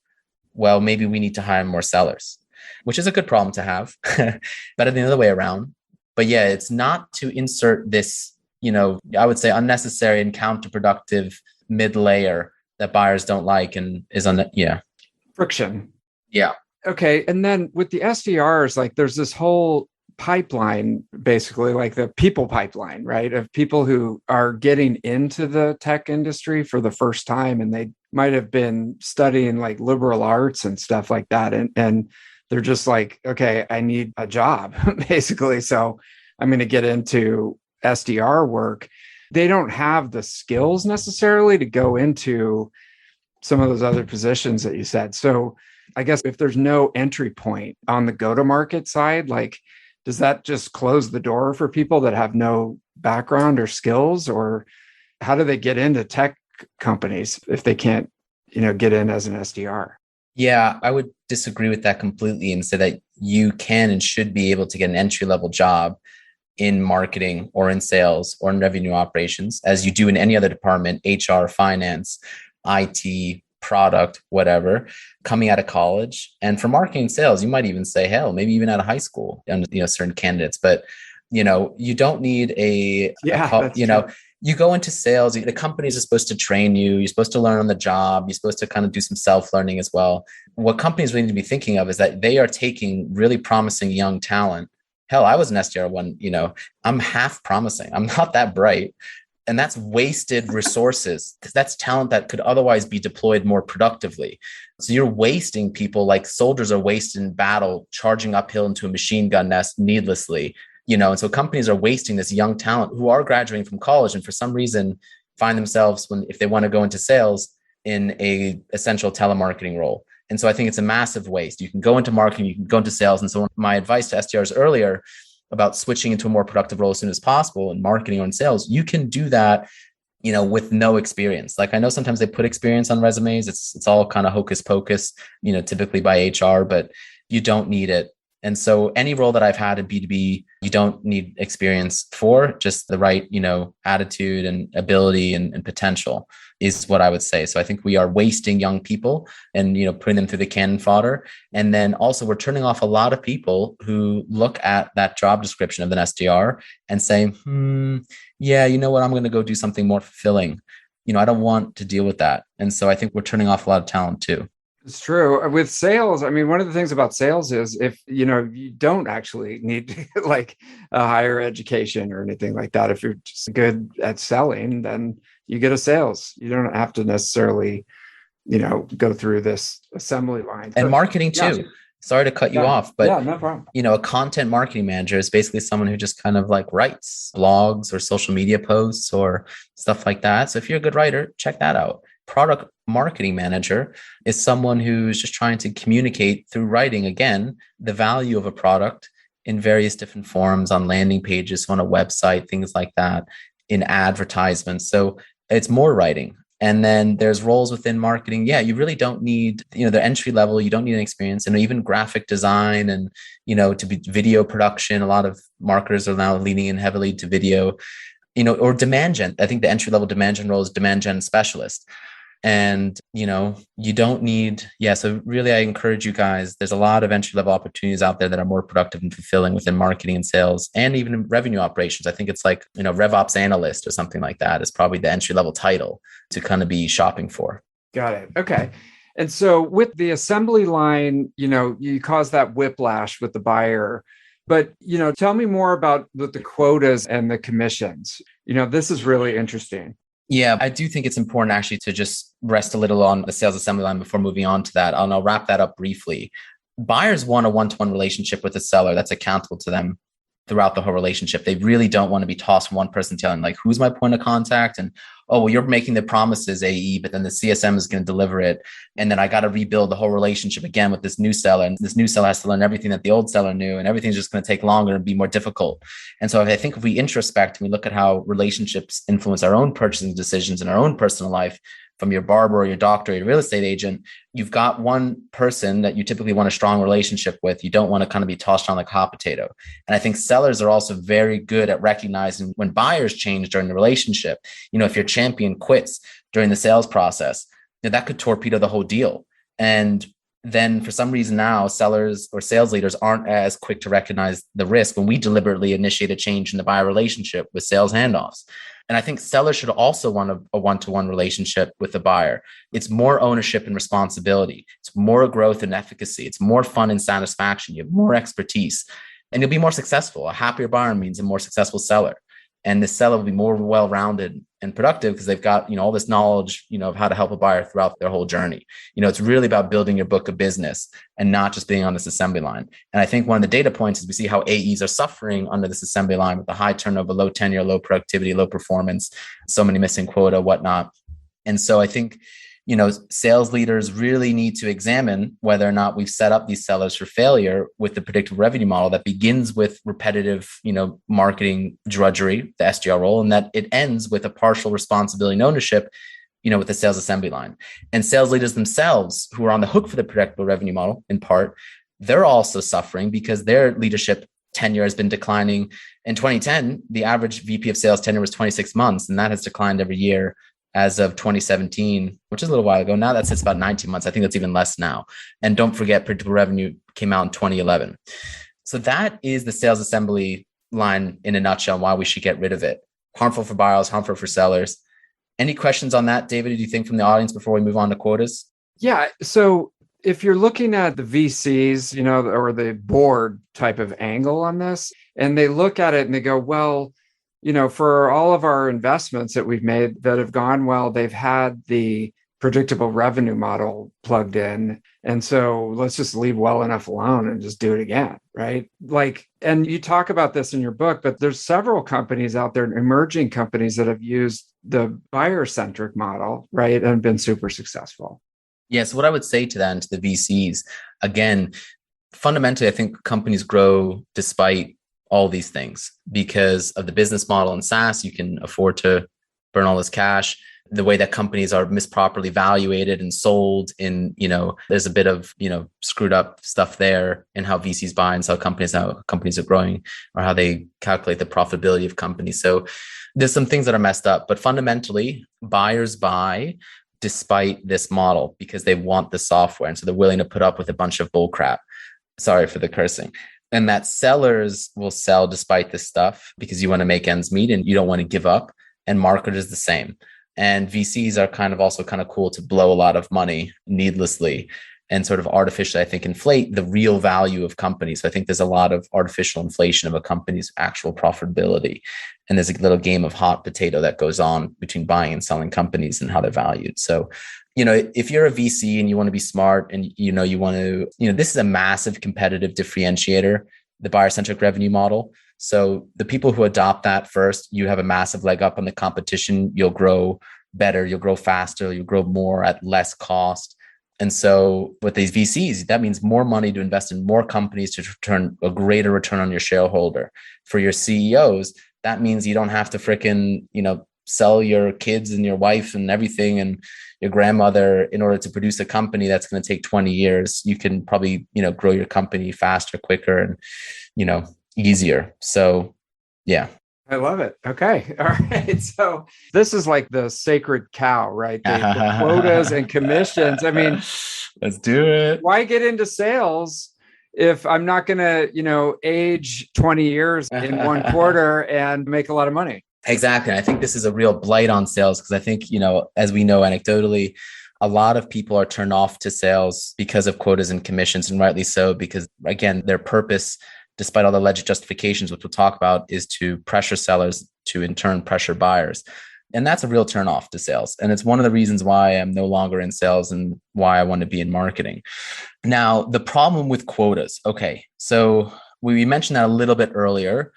well, maybe we need to hire more sellers, which is a good problem to have. Better than the other way around. But yeah, it's not to insert this, I would say unnecessary and counterproductive mid layer that buyers don't like and is friction. Yeah. Okay. And then with the SDRs, like there's this whole pipeline, basically like the people pipeline, right? Of people who are getting into the tech industry for the first time, and they might have been studying like liberal arts and stuff like that. And they're just like, okay, I need a job, basically. So I'm going to get into SDR work. They don't have the skills necessarily to go into some of those other positions that you said. So I guess if there's no entry point on the go-to-market side, like, does that just close the door for people that have no background or skills? Or how do they get into tech companies if they can't, get in as an SDR? Yeah, I would disagree with that completely and say that you can and should be able to get an entry-level job in marketing or in sales or in revenue operations, as you do in any other department, HR, finance, IT, product, whatever, coming out of college. And for marketing and sales, you might even say, hell, maybe even out of high school, and certain candidates. But you don't need you go into sales, the companies are supposed to train you. You're supposed to learn on the job. You're supposed to kind of do some self-learning as well. What companies really need to be thinking of is that they are taking really promising young talent. Hell, I was an SDR when, I'm half promising. I'm not that bright. And that's wasted resources, because that's talent that could otherwise be deployed more productively. So you're wasting people like soldiers are wasted in battle, charging uphill into a machine gun nest needlessly. And so companies are wasting this young talent who are graduating from college and for some reason find themselves, if they want to go into sales, in a essential telemarketing role. And so I think it's a massive waste. You can go into marketing, you can go into sales. And so my advice to SDRs earlier about switching into a more productive role as soon as possible in marketing or in sales, you can do that, with no experience. Like I know sometimes they put experience on resumes. It's all kind of hocus pocus, typically by HR, but you don't need it. And so any role that I've had in B2B, you don't need experience for, just the right, attitude and ability and potential is what I would say. So I think we are wasting young people and, putting them through the cannon fodder. And then also we're turning off a lot of people who look at that job description of an SDR and say, yeah, you know what, I'm going to go do something more fulfilling. I don't want to deal with that. And so I think we're turning off a lot of talent too. It's true. With sales, I mean, one of the things about sales is if, you don't actually need like a higher education or anything like that. If you're just good at selling, then you get a sales. You don't have to necessarily, go through this assembly line. And marketing too. Yeah. Sorry to cut you off, but no problem. A content marketing manager is basically someone who just kind of like writes blogs or social media posts or stuff like that. So if you're a good writer, check that out. Product marketing manager is someone who's just trying to communicate through writing, again, the value of a product in various different forms on landing pages, on a website, things like that, in advertisements. So it's more writing. And then there's roles within marketing. Yeah, you really don't need, the entry level, you don't need an experience, and even graphic design and, to be video production. A lot of marketers are now leaning in heavily to video, or demand gen. I think the entry level demand gen role is demand gen specialist. And, you don't need, so really I encourage you guys, there's a lot of entry level opportunities out there that are more productive and fulfilling within marketing and sales and even in revenue operations. I think it's like, RevOps analyst or something like that is probably the entry level title to kind of be shopping for. Got it. Okay. And so with the assembly line, you cause that whiplash with the buyer. But, tell me more about the quotas and the commissions. This is really interesting. Yeah, I do think it's important actually to just rest a little on the sales assembly line before moving on to that. And I'll wrap that up briefly. Buyers want a one-to-one relationship with a seller that's accountable to them throughout the whole relationship. They really don't want to be tossed from one person telling like, who's my point of contact? And, oh, well, you're making the promises, AE, but then the CSM is going to deliver it. And then I got to rebuild the whole relationship again with this new seller. And this new seller has to learn everything that the old seller knew, and everything's just going to take longer and be more difficult. And so I think if we introspect and we look at how relationships influence our own purchasing decisions in our own personal life, from your barber or your doctor or your real estate agent, you've got one person that you typically want a strong relationship with. You don't want to kind of be tossed around like a hot potato. And I think sellers are also very good at recognizing when buyers change during the relationship. If your champion quits during the sales process, that could torpedo the whole deal. And then for some reason now sellers or sales leaders aren't as quick to recognize the risk when we deliberately initiate a change in the buyer relationship with sales handoffs. And I think sellers should also want a one-to-one relationship with the buyer. It's more ownership and responsibility. It's more growth and efficacy. It's more fun and satisfaction. You have more expertise and you'll be more successful. A happier buyer means a more successful seller. And the seller will be more well-rounded and productive because they've got, all this knowledge, of how to help a buyer throughout their whole journey. It's really about building your book of business and not just being on this assembly line. And I think one of the data points is we see how AEs are suffering under this assembly line with the high turnover, low tenure, low productivity, low performance, so many missing quota, whatnot. And so I think, sales leaders really need to examine whether or not we've set up these sellers for failure with the predictable revenue model that begins with repetitive, marketing drudgery, the SDR role, and that it ends with a partial responsibility and ownership, with the sales assembly line. And sales leaders themselves, who are on the hook for the predictable revenue model, in part, they're also suffering because their leadership tenure has been declining. In 2010, the average VP of sales tenure was 26 months, and that has declined every year as of 2017, which is a little while ago. Now that sits about 19 months. I think that's even less now. And don't forget, predictable revenue came out in 2011. So that is the sales assembly line in a nutshell, why we should get rid of it. Harmful for buyers, harmful for sellers. Any questions on that, David, do you think, from the audience before we move on to quotas? Yeah. So if you're looking at the VCs, or the board type of angle on this, and they look at it and they go, well, for all of our investments that we've made that have gone well, they've had the predictable revenue model plugged in. And so let's just leave well enough alone and just do it again, right? And you talk about this in your book, but there's several companies out there, emerging companies that have used the buyer centric model, right? And been super successful. Yeah. So what I would say to that and to the VCs, again, fundamentally, I think companies grow despite all these things because of the business model in SaaS. You can afford to burn all this cash. The way that companies are misproperly valuated and sold in, there's a bit of, screwed up stuff there in how VCs buy and sell companies, how companies are growing or how they calculate the profitability of companies. So there's some things that are messed up, but fundamentally buyers buy despite this model because they want the software. And so they're willing to put up with a bunch of bull crap. Sorry for the cursing. And that sellers will sell despite this stuff because you want to make ends meet and you don't want to give up. And marketers the same. And VCs are kind of cool to blow a lot of money needlessly and sort of artificially, I think, inflate the real value of companies. So I think there's a lot of artificial inflation of a company's actual profitability. And there's a little game of hot potato that goes on between buying and selling companies and how they're valued. So, if you're a VC and you want to be smart and, you want to, this is a massive competitive differentiator, the buyer centric revenue model. So the people who adopt that first, you have a massive leg up on the competition. You'll grow better, you'll grow faster, you'll grow more at less cost. And so with these VCs, that means more money to invest in more companies to return a greater return on your shareholder. For your CEOs, that means you don't have to fricking, sell your kids and your wife and everything and your grandmother in order to produce a company that's going to take 20 years. You can probably, grow your company faster, quicker, and, easier. So, yeah. I love it. Okay. All right. So this is like the sacred cow, right? The quotas and commissions. I mean, let's do it. Why get into sales if I'm not going to, age 20 years in one quarter and make a lot of money? Exactly. I think this is a real blight on sales because I think, as we know anecdotally, a lot of people are turned off to sales because of quotas and commissions, and rightly so, because again, their purpose, despite all the alleged justifications, which we'll talk about, is to pressure sellers to in turn pressure buyers. And that's a real turnoff to sales. And it's one of the reasons why I'm no longer in sales and why I want to be in marketing. Now, the problem with quotas. Okay. So we mentioned that a little bit earlier.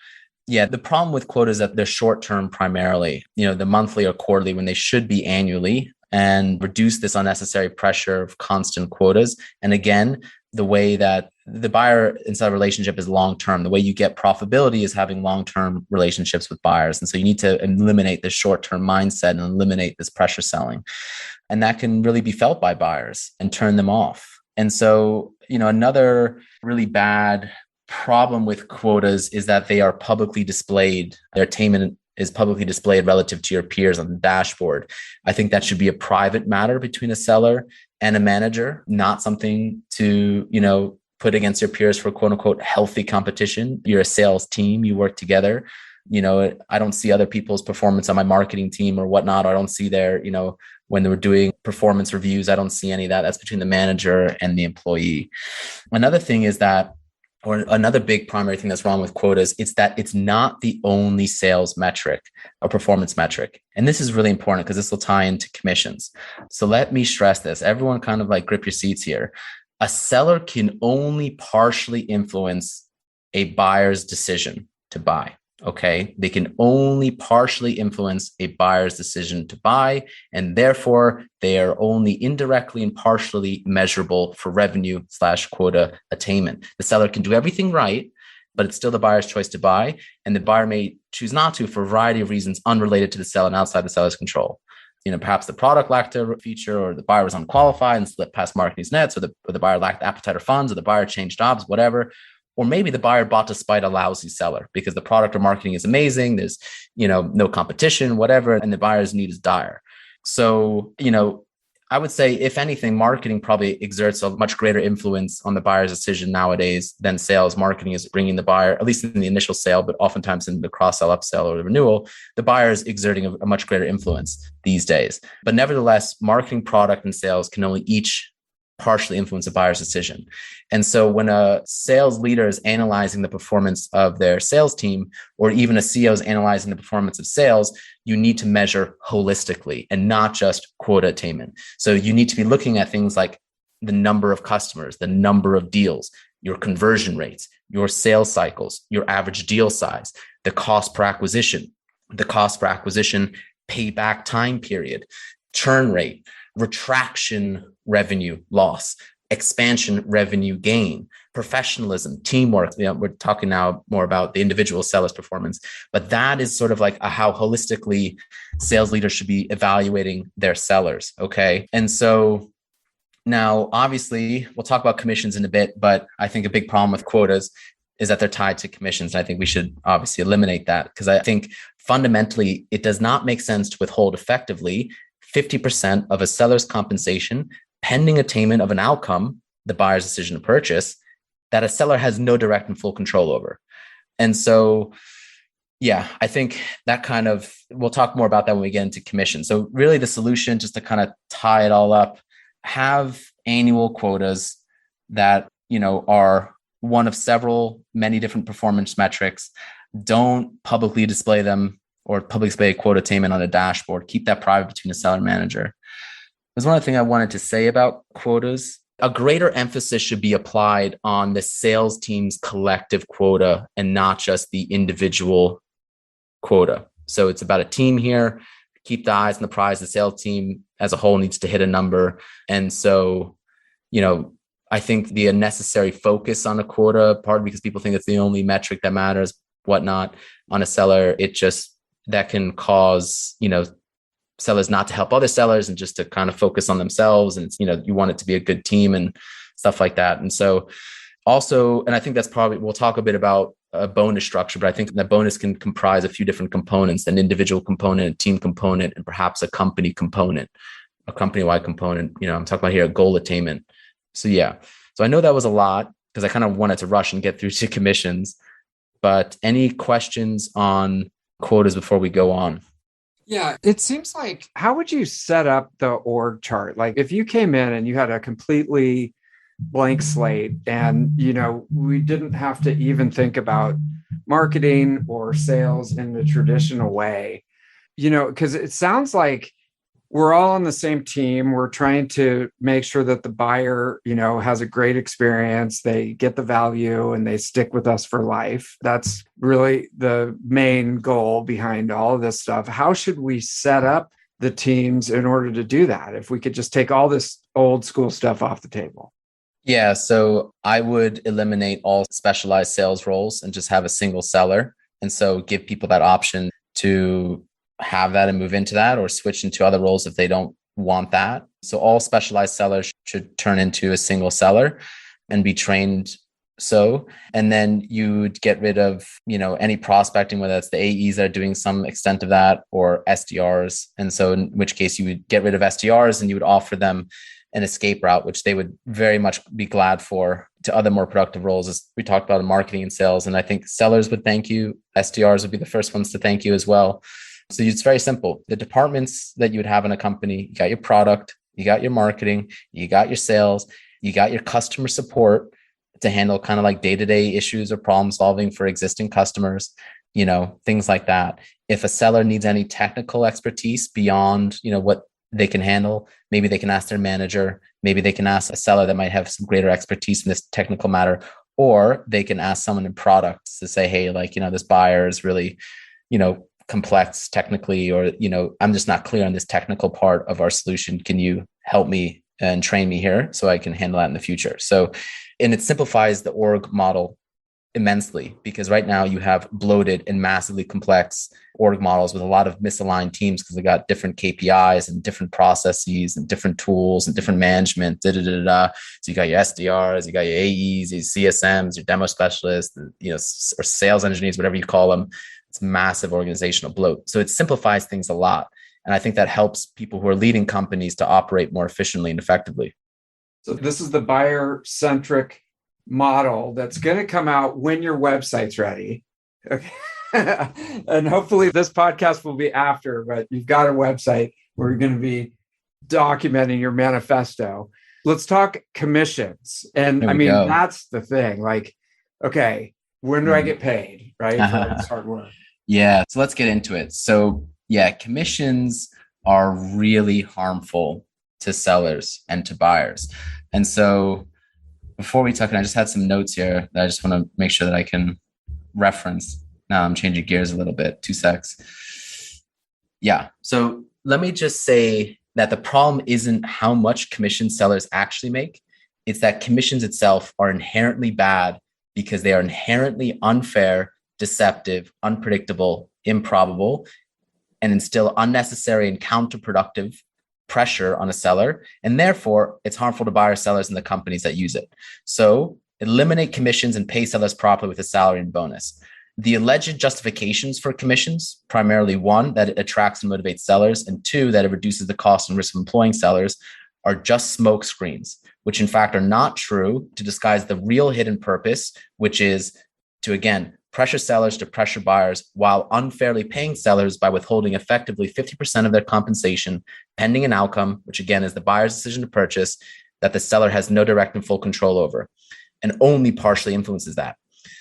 Yeah. The problem with quotas is that they're short-term primarily, the monthly or quarterly when they should be annually, and reduce this unnecessary pressure of constant quotas. And again, the way that the buyer and seller relationship is long-term. The way you get profitability is having long-term relationships with buyers. And so you need to eliminate this short-term mindset and eliminate this pressure selling. And that can really be felt by buyers and turn them off. And so, another really bad problem with quotas is that they are publicly displayed. Their attainment is publicly displayed relative to your peers on the dashboard. I think that should be a private matter between a seller and a manager, not something to, put against your peers for quote unquote healthy competition. You're a sales team, you work together. I don't see other people's performance on my marketing team or whatnot. I don't see their, when they were doing performance reviews, I don't see any of that. That's between the manager and the employee. Another thing is that, or another big primary thing that's wrong with quotas, it's that it's not the only sales metric or performance metric. And this is really important because this will tie into commissions. So let me stress this. Everyone kind of like grip your seats here. A seller can only partially influence a buyer's decision to buy. Okay. They can only partially influence a buyer's decision to buy, and therefore they are only indirectly and partially measurable for revenue/quota attainment. The seller can do everything right, but it's still the buyer's choice to buy. And the buyer may choose not to for a variety of reasons unrelated to the seller and outside the seller's control. Perhaps the product lacked a feature, or the buyer was unqualified and slipped past marketing's nets, or the buyer lacked appetite or funds, or the buyer changed jobs, whatever. Or maybe the buyer bought despite a lousy seller because the product or marketing is amazing. There's, no competition, whatever, and the buyer's need is dire. So, I would say, if anything, marketing probably exerts a much greater influence on the buyer's decision nowadays than sales. Marketing is bringing the buyer, at least in the initial sale, but oftentimes in the cross-sell, upsell, or the renewal, the buyer is exerting a much greater influence these days. But nevertheless, marketing, product, and sales can only each partially influence a buyer's decision. And so when a sales leader is analyzing the performance of their sales team, or even a CEO is analyzing the performance of sales, you need to measure holistically and not just quota attainment. So you need to be looking at things like the number of customers, the number of deals, your conversion rates, your sales cycles, your average deal size, the cost per acquisition, payback time period, churn rate, retraction revenue loss, expansion revenue gain, professionalism, teamwork. We're talking now more about the individual seller's performance, but that is sort of like how holistically sales leaders should be evaluating their sellers. Okay. And so now, obviously, we'll talk about commissions in a bit, but I think a big problem with quotas is that they're tied to commissions. And I think we should obviously eliminate that, because I think fundamentally it does not make sense to withhold effectively 50% of a seller's compensation pending attainment of an outcome, the buyer's decision to purchase, that a seller has no direct and full control over. And so, yeah, I think that we'll talk more about that when we get into commission. So really the solution, just to kind of tie it all up, have annual quotas that, are one of many different performance metrics. Don't publicly display them or publicly display quota attainment on a dashboard. Keep that private between the seller and manager. There's one other thing I wanted to say about quotas. A greater emphasis should be applied on the sales team's collective quota and not just the individual quota. So it's about a team here. Keep the eyes on the prize. The sales team as a whole needs to hit a number. And so, I think the unnecessary focus on a quota, partly because people think it's the only metric that matters, whatnot, on a seller, that can cause, sellers not to help other sellers and just to kind of focus on themselves. And it's, you want it to be a good team and stuff like that. And so also, and I think that's probably, we'll talk a bit about a bonus structure, but I think that bonus can comprise a few different components: an individual component, a team component, and perhaps a company component, a company-wide component. I'm talking about here a goal attainment. So yeah, so I know that was a lot because I kind of wanted to rush and get through to commissions, but any questions on quotas before we go on? Yeah, it seems like, how would you set up the org chart? Like if you came in and you had a completely blank slate and, we didn't have to even think about marketing or sales in the traditional way, because it sounds like we're all on the same team. We're trying to make sure that the buyer, has a great experience. They get the value and they stick with us for life. That's really the main goal behind all of this stuff. How should we set up the teams in order to do that? If we could just take all this old school stuff off the table. Yeah. So I would eliminate all specialized sales roles and just have a single seller. And so give people that option to have that and move into that, or switch into other roles if they don't want that. So all specialized sellers should turn into a single seller and be trained. So, and then you'd get rid of, any prospecting, whether that's the AEs that are doing some extent of that, or SDRs. And so in which case you would get rid of SDRs and you would offer them an escape route, which they would very much be glad for, to other more productive roles, as we talked about in marketing and sales. And I think sellers would thank you. SDRs would be the first ones to thank you as well. So it's very simple. The departments that you would have in a company, you got your product, you got your marketing, you got your sales, you got your customer support to handle kind of like day-to-day issues or problem solving for existing customers, things like that. If a seller needs any technical expertise beyond, what they can handle, maybe they can ask their manager, maybe they can ask a seller that might have some greater expertise in this technical matter, or they can ask someone in products to say, hey, this buyer is really, complex technically, or, I'm just not clear on this technical part of our solution. Can you help me and train me here so I can handle that in the future? So, and it simplifies the org model immensely, because right now you have bloated and massively complex org models with a lot of misaligned teams because they got different KPIs and different processes and different tools and different management. So you got your SDRs, you got your AEs, your CSMs, your demo specialists, or sales engineers, whatever you call them. It's massive organizational bloat. So it simplifies things a lot. And I think that helps people who are leading companies to operate more efficiently and effectively. So this is the Buyer Centric Model that's going to come out when your website's ready. Okay. And hopefully this podcast will be after, but you've got a website where you're going to be documenting your manifesto. Let's talk commissions. And that's the thing. Okay, when do I get paid? Right? For this hard work. Yeah. So let's get into it. So commissions are really harmful to sellers and to buyers. And so before we talk, I just had some notes here that I just want to make sure that I can reference. Now I'm changing gears a little bit. 2 secs. Yeah. So let me just say that the problem isn't how much commission sellers actually make. It's that commissions itself are inherently bad because they are inherently unfair, deceptive, unpredictable, improbable, and instill unnecessary and counterproductive pressure on a seller, and therefore it's harmful to buyers, sellers, and the companies that use it. So eliminate commissions and pay sellers properly with a salary and bonus. The alleged justifications for commissions, primarily 1, that it attracts and motivates sellers, and 2, that it reduces the cost and risk of employing sellers, are just smoke screens, which in fact are not true, to disguise the real hidden purpose, which is to, again, pressure sellers to pressure buyers while unfairly paying sellers by withholding effectively 50% of their compensation pending an outcome, which again is the buyer's decision to purchase, that the seller has no direct and full control over and only partially influences that.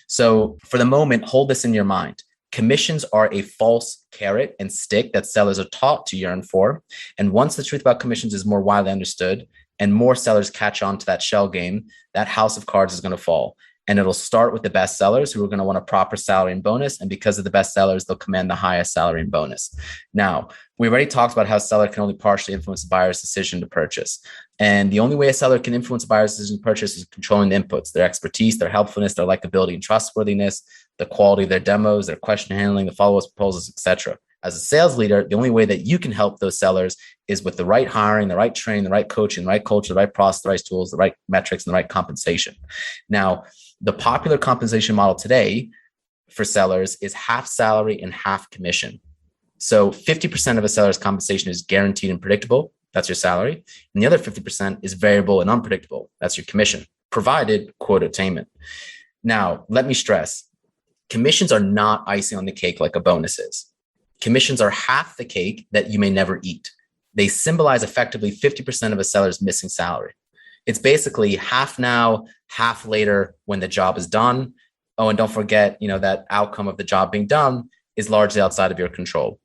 So for the moment, hold this in your mind. Commissions are a false carrot and stick that sellers are taught to yearn for. And once the truth about commissions is more widely understood and more sellers catch on to that shell game, that house of cards is going to fall. And it'll start with the best sellers who are going to want a proper salary and bonus. And because of the best sellers, they'll command the highest salary and bonus. Now, we already talked about how a seller can only partially influence a buyer's decision to purchase. And the only way a seller can influence a buyer's decision to purchase is controlling the inputs, their expertise, their helpfulness, their likability and trustworthiness, the quality of their demos, their question handling, the follow-up proposals, etc. As a sales leader, the only way that you can help those sellers is with the right hiring, the right training, the right coaching, the right culture, the right process, the right tools, the right metrics, and the right compensation. Now, the popular compensation model today for sellers is half salary and half commission. So 50% of a seller's compensation is guaranteed and predictable. That's your salary. And the other 50% is variable and unpredictable. That's your commission, provided quota attainment. Now, let me stress, commissions are not icing on the cake like a bonus is. Commissions are half the cake that you may never eat. They symbolize effectively 50% of a seller's missing salary. It's basically half now, half later when the job is done. Oh, and don't forget, that outcome of the job being done is largely outside of your control.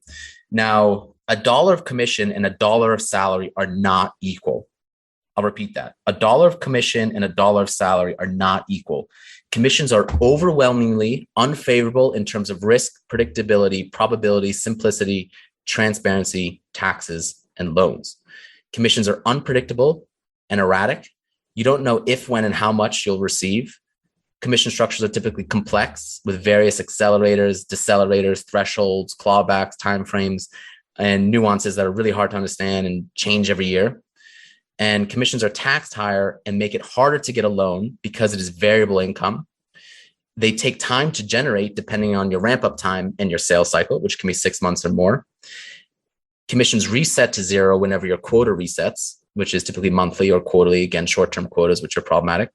Now, $1 of commission and $1 of salary are not equal. I'll repeat that. $1 of commission and $1 of salary are not equal. Commissions are overwhelmingly unfavorable in terms of risk, predictability, probability, simplicity, transparency, taxes, and loans. Commissions are unpredictable and erratic. You don't know if, when, and how much you'll receive. Commission structures are typically complex with various accelerators, decelerators, thresholds, clawbacks, timeframes, and nuances that are really hard to understand and change every year. And commissions are taxed higher and make it harder to get a loan because it is variable income. They take time to generate depending on your ramp up time and your sales cycle, which can be 6 months or more. Commissions reset to zero whenever your quota resets, which is typically monthly or quarterly, again, short-term quotas, which are problematic.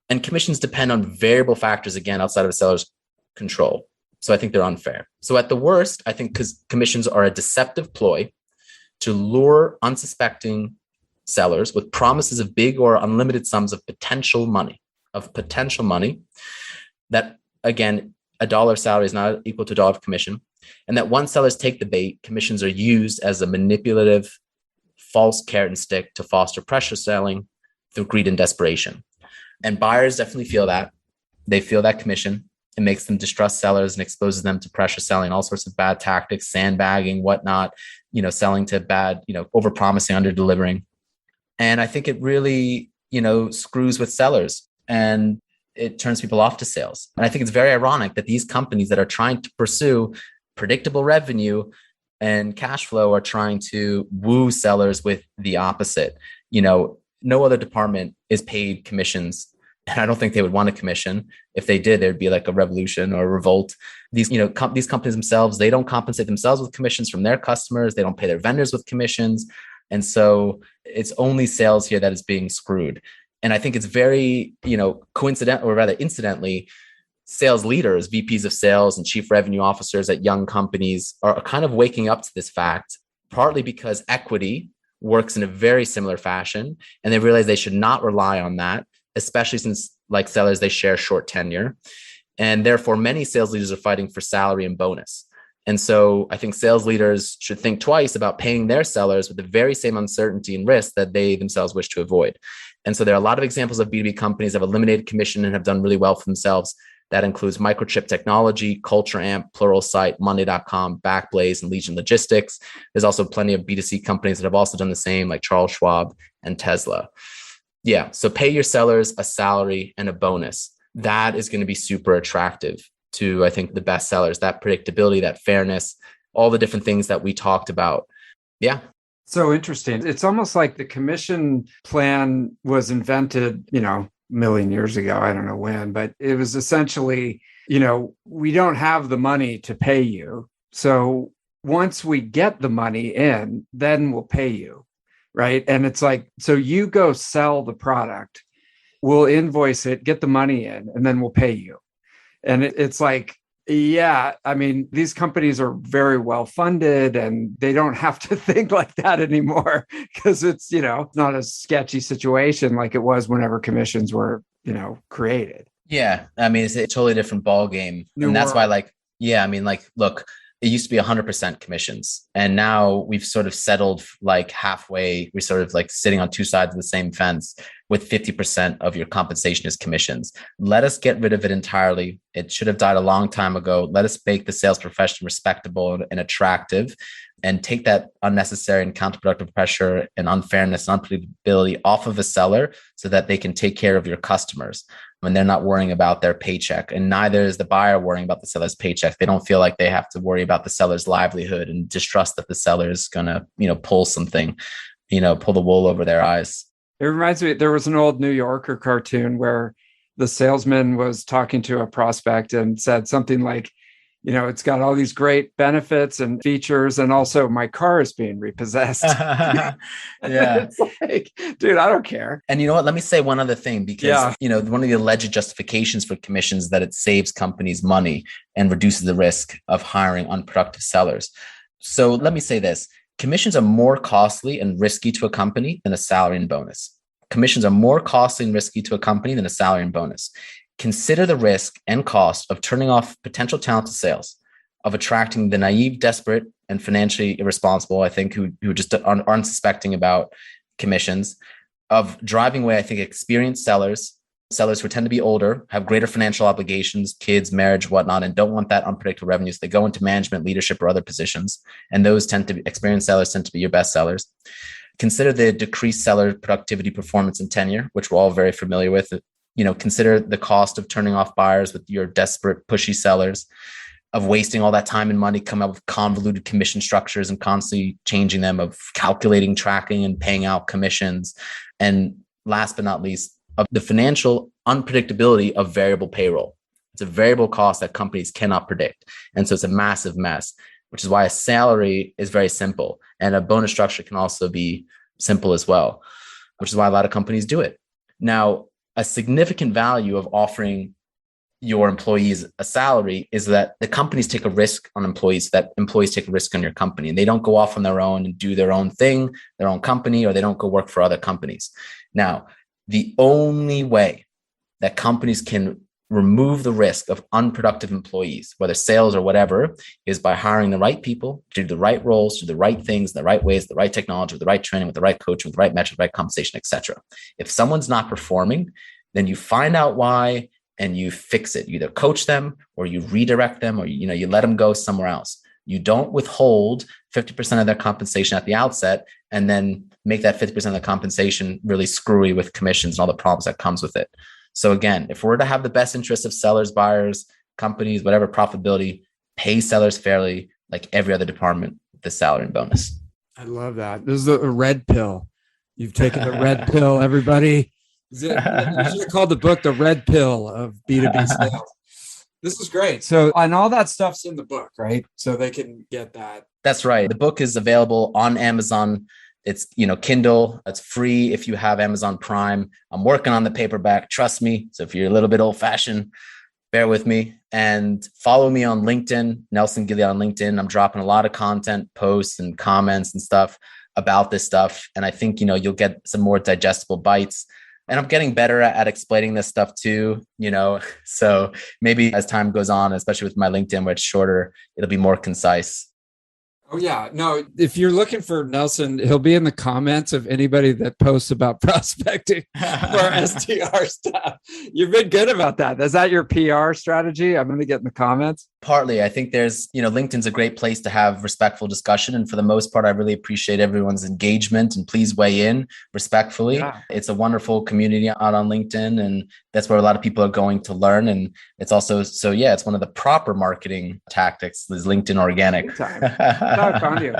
And commissions depend on variable factors, again, outside of a seller's control. So I think they're unfair. So at the worst, I think because commissions are a deceptive ploy to lure unsuspecting sellers with promises of big or unlimited sums of potential money, that, again, $1 of salary is not equal to $1 of commission. And that once sellers take the bait, commissions are used as a manipulative, false carrot and stick to foster pressure selling through greed and desperation. And buyers definitely feel that. They feel that commission. It makes them distrust sellers and exposes them to pressure selling, all sorts of bad tactics, sandbagging, whatnot, selling to bad, over-promising, under-delivering. And I think it really, screws with sellers and it turns people off to sales. And I think it's very ironic that these companies that are trying to pursue predictable revenue and cash flow are trying to woo sellers with the opposite. No other department is paid commissions. And I don't think they would want a commission. If they did, there'd be like a revolution or a revolt. These, these companies themselves, they don't compensate themselves with commissions from their customers. They don't pay their vendors with commissions. And so it's only sales here that is being screwed. And I think it's very, coincidental, or rather incidentally, sales leaders, VPs of sales and chief revenue officers at young companies are kind of waking up to this fact, partly because equity works in a very similar fashion. And they realize they should not rely on that, especially since, like sellers, they share short tenure. And therefore, many sales leaders are fighting for salary and bonus. And so I think sales leaders should think twice about paying their sellers with the very same uncertainty and risk that they themselves wish to avoid. And so there are a lot of examples of B2B companies that have eliminated commission and have done really well for themselves. That includes Microchip Technology, Culture Amp, Pluralsight, Monday.com, Backblaze, and Legion Logistics. There's also plenty of B2C companies that have also done the same, like Charles Schwab and Tesla. Yeah, so pay your sellers a salary and a bonus. That is going to be super attractive to, I think, the best sellers, that predictability, that fairness, all the different things that we talked about. Yeah. So interesting. It's almost like the commission plan was invented, million years ago. I don't know when, but it was essentially, we don't have the money to pay you. So once we get the money in, then we'll pay you. Right. And it's like, so you go sell the product, we'll invoice it, get the money in, and then we'll pay you. And it's like, yeah, I mean, these companies are very well funded and they don't have to think like that anymore because it's, not a sketchy situation like it was whenever commissions were, created. Yeah. I mean, it's a totally different ball game. And that's why, look, it used to be 100% commissions. And now we've sort of settled like halfway. We're sort of like sitting on two sides of the same fence with 50% of your compensation is commissions. Let us get rid of it entirely. It should have died a long time ago. Let us make the sales profession respectable and attractive and take that unnecessary and counterproductive pressure and unfairness and unpredictability off of a seller so that they can take care of your customers when they're not worrying about their paycheck. And neither is the buyer worrying about the seller's paycheck. They don't feel like they have to worry about the seller's livelihood and distrust that the seller is going to, pull something, pull the wool over their eyes. It reminds me, there was an old New Yorker cartoon where the salesman was talking to a prospect and said something like, it's got all these great benefits and features, and also my car is being repossessed. Yeah. It's like, dude, I don't care. And you know what? Let me say one other thing, because, one of the alleged justifications for commissions is that it saves companies money and reduces the risk of hiring unproductive sellers. So let me say this. Commissions are more costly and risky to a company than a salary and bonus. Commissions are more costly and risky to a company than a salary and bonus. Consider the risk and cost of turning off potential talent to sales, of attracting the naive, desperate, and financially irresponsible, I think, who just aren't unsuspecting about commissions, of driving away, I think, experienced sellers who tend to be older, have greater financial obligations, kids, marriage, whatnot, and don't want that unpredictable revenue. So they go into management, leadership, or other positions. And those experienced sellers tend to be your best sellers. Consider the decreased seller productivity, performance, and tenure, which we're all very familiar with. Consider the cost of turning off buyers with your desperate, pushy sellers, of wasting all that time and money, coming up with convoluted commission structures and constantly changing them, of calculating, tracking, and paying out commissions. And last but not least, of the financial unpredictability of variable payroll. It's a variable cost that companies cannot predict. And so it's a massive mess, which is why a salary is very simple. And a bonus structure can also be simple as well, which is why a lot of companies do it. Now, a significant value of offering your employees a salary is that the companies take a risk on employees, that employees take a risk on your company, and they don't go off on their own and do their own thing, their own company, or they don't go work for other companies. Now, the only way that companies can remove the risk of unproductive employees, whether sales or whatever, is by hiring the right people to do the right roles, to do the right things, the right ways, the right technology, with the right training, with the right coaching, with the right metric, the right compensation, etc. If someone's not performing, then you find out why and you fix it. You either coach them or you redirect them, or you let them go somewhere else. You don't withhold 50% of their compensation at the outset and then make that 50% of the compensation really screwy with commissions and all the problems that comes with it. So again, if we're to have the best interests of sellers, buyers, companies, whatever, profitability, pay sellers fairly, like every other department, the salary and bonus. I love that. This is a red pill. You've taken the red pill, everybody. You should have called the book The Red Pill of B2b Sales. This is great. So, and all that stuff's in the book, right? So they can get that. That's right. The book is available on Amazon. It's, Kindle. It's free if you have Amazon Prime. I'm working on the paperback. Trust me. So if you're a little bit old fashioned, bear with me and follow me on LinkedIn, Nelson Gilliat on LinkedIn. I'm dropping a lot of content, posts and comments and stuff about this stuff. And I think, you'll get some more digestible bites. And I'm getting better at explaining this stuff too, so maybe as time goes on, especially with my LinkedIn, where it's shorter, it'll be more concise. Oh, yeah. No, if you're looking for Nelson, he'll be in the comments of anybody that posts about prospecting or SDR stuff. You've been good about that. Is that your PR strategy? I'm going to get in the comments. Partly, I think there's, LinkedIn's a great place to have respectful discussion. And for the most part, I really appreciate everyone's engagement, and please weigh in respectfully. Yeah. It's a wonderful community out on LinkedIn, and that's where a lot of people are going to learn. And it's also, it's one of the proper marketing tactics is LinkedIn organic. I found you.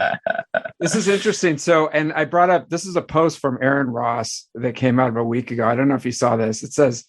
This is interesting. So, and I brought up, this is a post from Aaron Ross that came out a week ago. I don't know if you saw this. It says,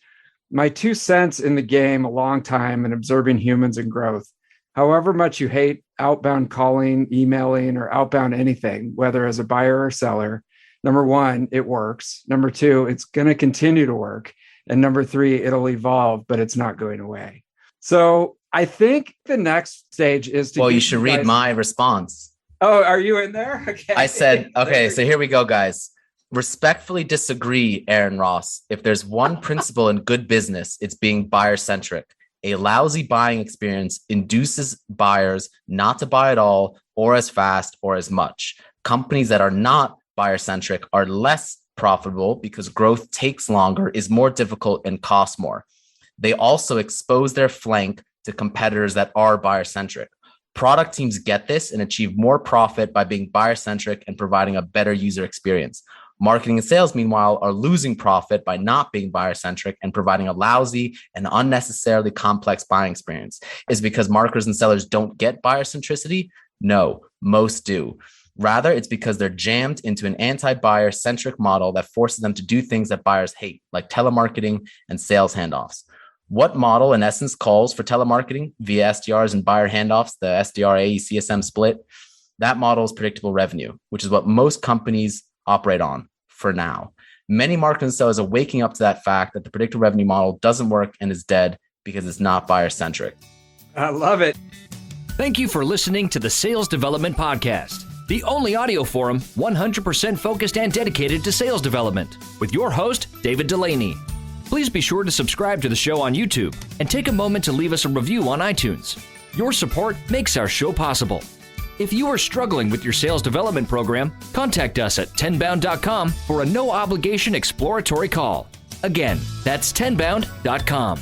"My 2 cents in the game, a long time and observing humans and growth. However much you hate outbound calling, emailing, or outbound anything, whether as a buyer or seller, number one, it works. Number two, it's going to continue to work. And number three, it'll evolve, but it's not going away." So I think the next stage is to... Well, you should read my response. Oh, are you in there? Okay. I said, okay, so here we go, guys. Respectfully disagree, Aaron Ross. If there's one principle in good business, it's being buyer-centric. A lousy buying experience induces buyers not to buy at all, or as fast, or as much. Companies that are not buyer-centric are less profitable because growth takes longer, is more difficult, and costs more. They also expose their flank to competitors that are buyer-centric. Product teams get this and achieve more profit by being buyer-centric and providing a better user experience. Marketing and sales, meanwhile, are losing profit by not being buyer-centric and providing a lousy and unnecessarily complex buying experience. Is it because marketers and sellers don't get buyer centricity? No, most do. Rather, it's because they're jammed into an anti-buyer centric model that forces them to do things that buyers hate, like telemarketing and sales handoffs. What model, in essence, calls for telemarketing via SDRs and buyer handoffs, the SDR CSM split? That model is predictable revenue, which is what most companies operate on for now. Many marketers and sellers are waking up to that fact that the predictable revenue model doesn't work and is dead because it's not buyer-centric. I love it. Thank you for listening to the Sales Development Podcast, the only audio forum 100% focused and dedicated to sales development, with your host, David Delaney. Please be sure to subscribe to the show on YouTube and take a moment to leave us a review on iTunes. Your support makes our show possible. If you are struggling with your sales development program, contact us at tenbound.com for a no-obligation exploratory call. Again, that's tenbound.com.